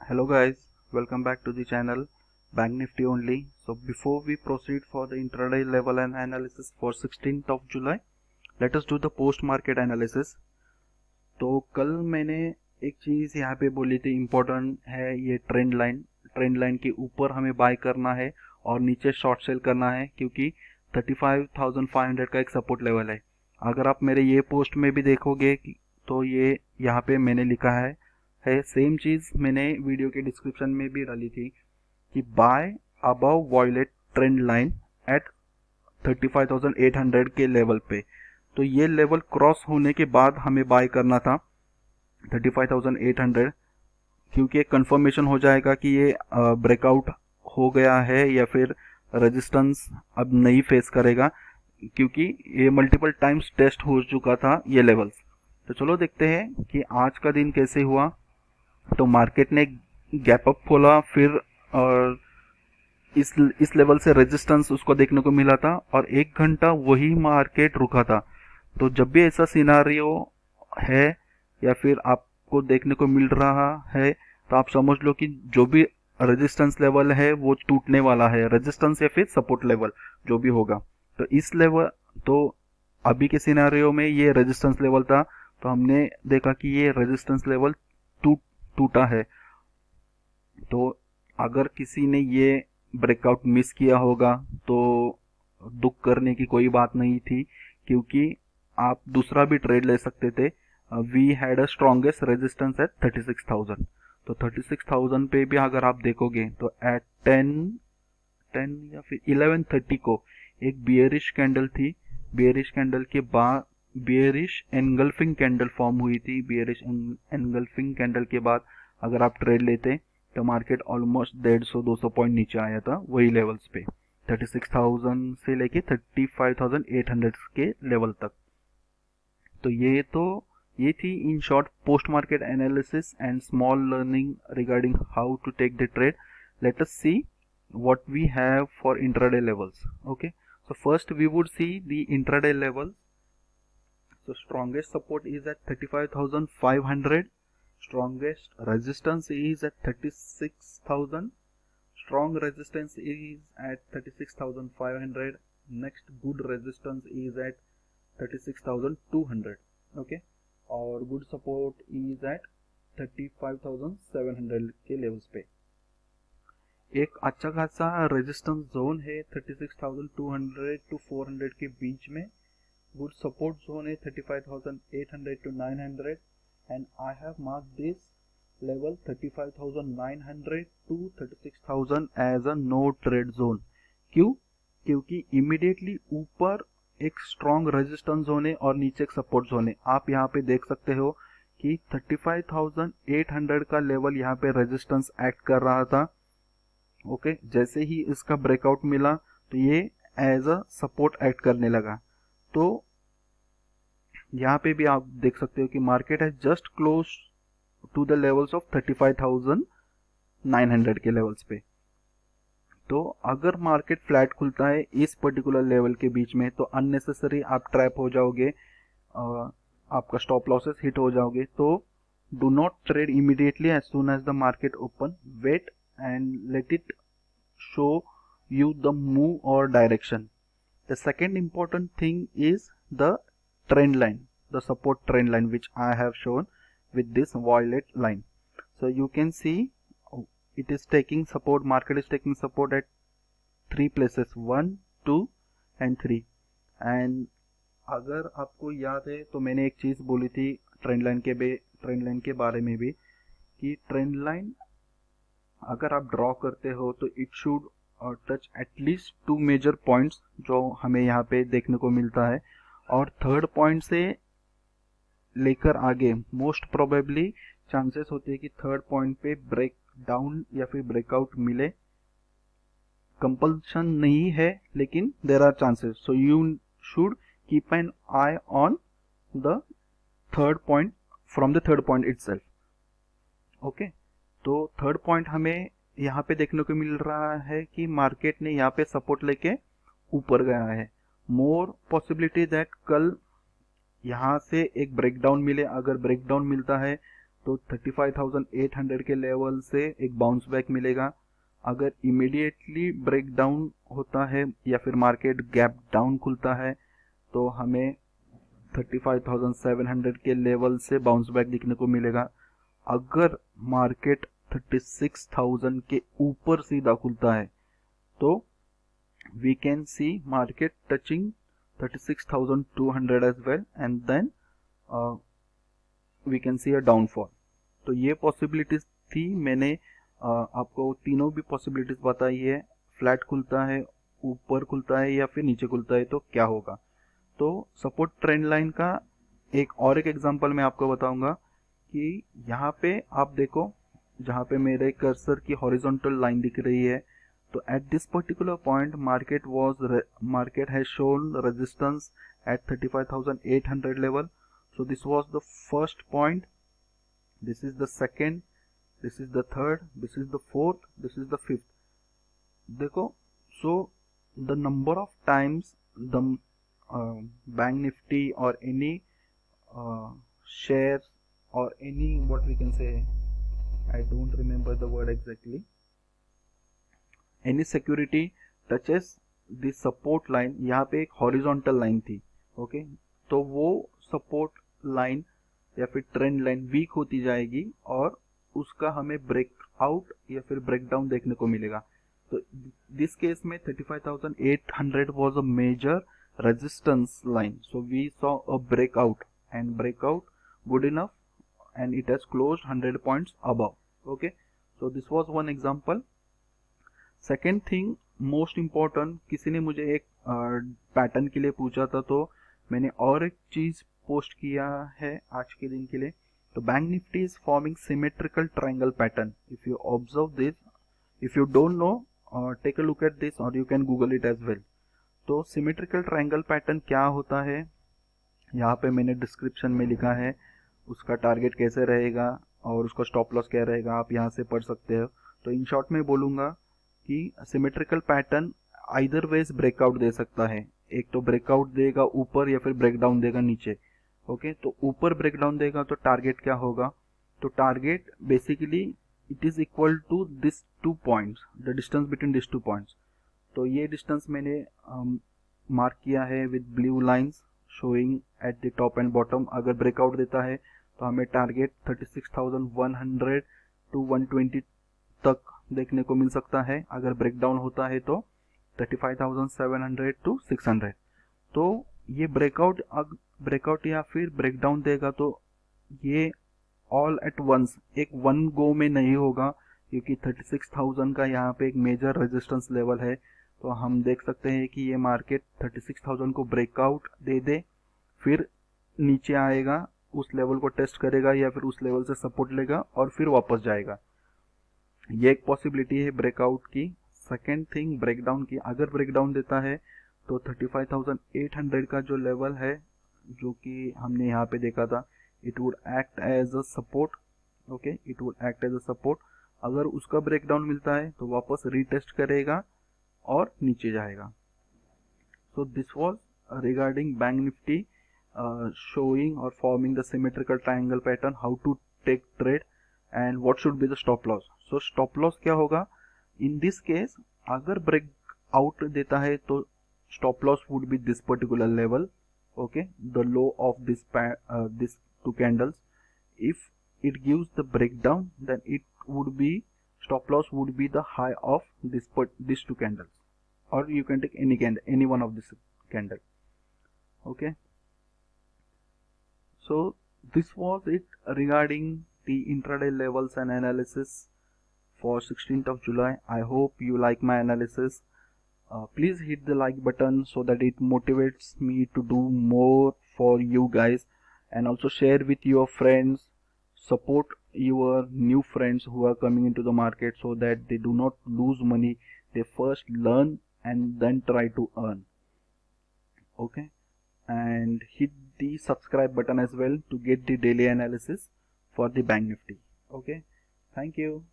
Hello guys, welcome back to the channel Bank Nifty only. So before we proceed for the intraday level and analysis for 16th of July, let us do the post market analysis. तो कल मैंने एक चीज़ यहाँ पे बोली थी, important है ये ट्रेंड लाइन के ऊपर हमें बाय करना है और नीचे शॉर्ट सेल करना है क्योंकि 35,500 का एक सपोर्ट लेवल है। अगर आप मेरे ये पोस्ट में भी देखोगे तो ये यहाँ पे मैंने लिखा है सेम चीज़ मैंने वीडियो के डिस्क्रिप्शन में भी डाली थी कि buy above violet trend line at 35,800 के लेवल पे। तो ये लेवल क्रॉस होने के बाद हमें बाय करना था 35,800, क्योंकि एक कंफर्मेशन हो जाएगा कि ये ब्रेकआउट हो गया है या फिर रेजिस्टेंस अब नहीं फेस करेगा, क्योंकि ये मल्टीपल टाइम्स टेस्ट हो चुका था ये लेवल्स। तो चलो देखते हैं कि आज का दिन कैसे हुआ। तो मार्केट ने गैप अप खोला, फिर और इस लेवल से रेजिस्टेंस उसको देखने को मिला था और 1 घंटा वही मार्केट रुका था। तो जब भी ऐसा सिनारियो है या फिर आपको देखने को मिल रहा है तो आप समझ लो कि जो भी रेजिस्टेंस लेवल है वो टूटने वाला है, रेजिस्टेंस या फिर सपोर्ट लेवल जो भी होगा। तो इस लेवल तो अभी के सिनारियो में ये रेजिस्टेंस लेवल था, तो हमने देखा कि ये रेजिस्टेंस लेवल टूटा है। तो अगर किसी ने ये ब्रेकआउट मिस किया होगा तो दुख करने की कोई बात नहीं थी, क्योंकि आप दूसरा भी ट्रेड ले सकते थे। We had a strongest resistance at 36,000। तो 36,000 पे भी अगर आप देखोगे तो एट 10 या फिर 11:30 को एक बियरिश कैंडल थी। बियरिश कैंडल के बाद बियरिश एनगल्फिंग कैंडल फॉर्म हुई थी। बियरिश एनगल्फिंग कैंडल के बाद अगर आप ट्रेड लेते तो मार्केट ऑलमोस्ट 150-200 पॉइंट नीचे आया था वही लेवल्स पे, 36,000 से लेके 35,800 के लेवल तक। तो ये थी in short post market analysis and small learning regarding how to take the trade. Let us see what we have for intraday levels. Okay, so first we would see the intraday level. So strongest support is at 35,500, strongest resistance is at 36,000, strong resistance is at 36,500, next good resistance is at 36,200. Okay, और good support is at 35,700 के levels पे। एक अच्छा खासा resistance zone है 36,200 to 400 के बीच में। Good support zone है 35,800 to 900 and I have mark this level 35,900 to 36,000 as a no trade zone. क्यों? क्योंकि इमीडिएटली ऊपर एक स्ट्रॉन्ग रेजिस्टेंस जोन है और नीचे एक सपोर्ट जोन है। आप यहाँ पे देख सकते हो कि 35,800 का लेवल यहाँ पे रेजिस्टेंस एक्ट कर रहा था। ओके, जैसे ही इसका ब्रेकआउट मिला तो ये एज अ सपोर्ट एक्ट करने लगा। तो यहाँ पे भी आप देख सकते हो कि मार्केट है just close to the levels of 35,900 के लेवल्स पे। तो अगर मार्केट फ्लैट खुलता है इस पर्टिकुलर लेवल के बीच में तो अननेसेसरी आप ट्रैप हो जाओगे, आपका स्टॉप लॉसेस हिट हो जाओगे। तो do not trade immediately as soon as the market open, wait and let it show you the move or direction. The second important thing is the trend line, the support trend line, which I have shown with this violet line. So you can see it is taking support, market is taking support at 3 places, 1, 2 and 3. and अगर आपको याद है तो मैंने एक चीज बोली थी ट्रेंड लाइन के बारे में भी कि ट्रेंड लाइन अगर आप ड्रॉ करते हो तो it should touch at least 2 major points जो हमें यहाँ पे देखने को मिलता है, और थर्ड पॉइंट से लेकर आगे मोस्ट प्रोबेबली चांसेस होते हैं कि थर्ड पॉइंट पे ब्रेक डाउन या फिर ब्रेकआउट मिले। कंपल्शन नहीं है लेकिन there are chances, so you should keep an eye on the third point from the third point itself. Okay, तो थर्ड पॉइंट हमें यहाँ पे देखने को मिल रहा है कि मार्केट ने यहाँ पे सपोर्ट लेके ऊपर गया है। मोर पॉसिबिलिटी दैट कल यहाँ से एक ब्रेकडाउन मिले। अगर ब्रेकडाउन मिलता है तो 35,800 के लेवल से एक बाउंस बैक मिलेगा। अगर इमीडिएटली ब्रेक डाउन होता है या फिर मार्केट गैप डाउन खुलता है तो हमें 35,700 के लेवल से बाउंस बैक दिखने को मिलेगा। अगर मार्केट 36,000 के ऊपर सीधा खुलता है तो we can see market touching 36,200 as well and then we can see a downfall। तो ये पॉसिबिलिटीज थी, मैंने आपको तीनों भी पॉसिबिलिटीज बताई है। फ्लैट खुलता है, ऊपर खुलता है या फिर नीचे खुलता है तो क्या होगा। तो सपोर्ट ट्रेंड लाइन का एक एग्जांपल मैं आपको बताऊंगा कि यहाँ पे आप देखो, जहाँ पे मेरे कर्सर की हॉरिजॉन्टल लाइन दिख रही है, तो at this particular point market has shown resistance at 35,800 level। so this was the first point, this is the second, this is the third, this is the fourth, this is the fifth। देखो, so the number of times the bank nifty or any shares or any, what we can say, I don't remember the word exactly, any security touches the support line. यहाँ पे एक horizontal line थी, okay, तो वो support line या फिर trend line week होती जाएगी और उसका हमें ब्रेकआउट या फिर ब्रेकडाउन देखने को मिलेगा। तो दिस केस में 35,800 was a major resistance line, so we saw a breakout and breakout good enough and it has closed 100 points above. Okay, so this was one example. Second thing most important, किसी ने मुझे एक pattern के लिए पूछा था तो मैंने और एक चीज पोस्ट किया है आज के दिन के लिए। तो bank Nifty is forming symmetrical triangle pattern. If you observe this, if you don't know, take a look at this और you can Google it as well. तो सिमेट्रिकल ट्रायंगल पैटर्न क्या होता है, यहाँ पे मैंने डिस्क्रिप्शन में लिखा है, उसका टारगेट कैसे रहेगा और उसका स्टॉप लॉस क्या रहेगा, आप यहाँ से पढ़ सकते हो। तो इन शॉर्ट में बोलूंगा कि symmetrical pattern either ways breakout दे सकता है। एक तो ब्रेकआउट देगा ऊपर या फिर ब्रेकडाउन देगा नीचे। ओके, तो ऊपर ब्रेकडाउन देगा तो टारगेट क्या होगा, तो target basically it is equal to this 2 points, the distance between this 2 points. तो ये डिस्टेंस मैंने मार्क किया है with blue lines showing at the top and bottom. अगर ब्रेकआउट देता है तो हमें टारगेट 36,100 टू 120 तक देखने को मिल सकता है। अगर ब्रेकडाउन होता है तो 35,700 टू 600। तो ये ब्रेकआउट या फिर ब्रेकडाउन देगा तो ये ऑल एट वंस, एक वन गो में नहीं होगा, क्योंकि 36,000 का यहाँ पे एक मेजर रेजिस्टेंस लेवल है। तो हम देख सकते हैं कि ये मार्केट 36,000 को ब्रेकआउट दे दे, फिर नीचे आएगा, उस लेवल को टेस्ट करेगा या फिर उस लेवल से सपोर्ट लेगा और फिर वापस जाएगा। ये एक पॉसिबिलिटी है ब्रेकआउट की। सेकेंड थिंग ब्रेकडाउन की, अगर ब्रेकडाउन देता है तो 35,800 का जो लेवल है जो कि हमने यहाँ पे देखा था, it would act as a support. Okay, it would act as a support. अगर उसका ब्रेकडाउन मिलता है तो वापस रीटेस्ट करेगा और नीचे जाएगा। सो this was regarding bank Nifty showing or forming the symmetrical triangle pattern, how to take trade and what should be the stop loss। so stop loss क्या होगा in this case, अगर break out देता है तो stop loss would be this particular level, okay, the low of this two candles। if it gives the breakdown then it would be, stop loss would be the high of these two candles, or you can take any candle, any one of this candle। okay, so this was it regarding the intraday levels and analysis for 16th of July। I hope you like my analysis। please hit the like button so that it motivates me to do more for you guys, and also share with your friends, support your new friends who are coming into the market so that they do not lose money, they first learn and then try to earn। okay, and hit the subscribe button as well to get the daily analysis for the bank nifty। okay, thank you।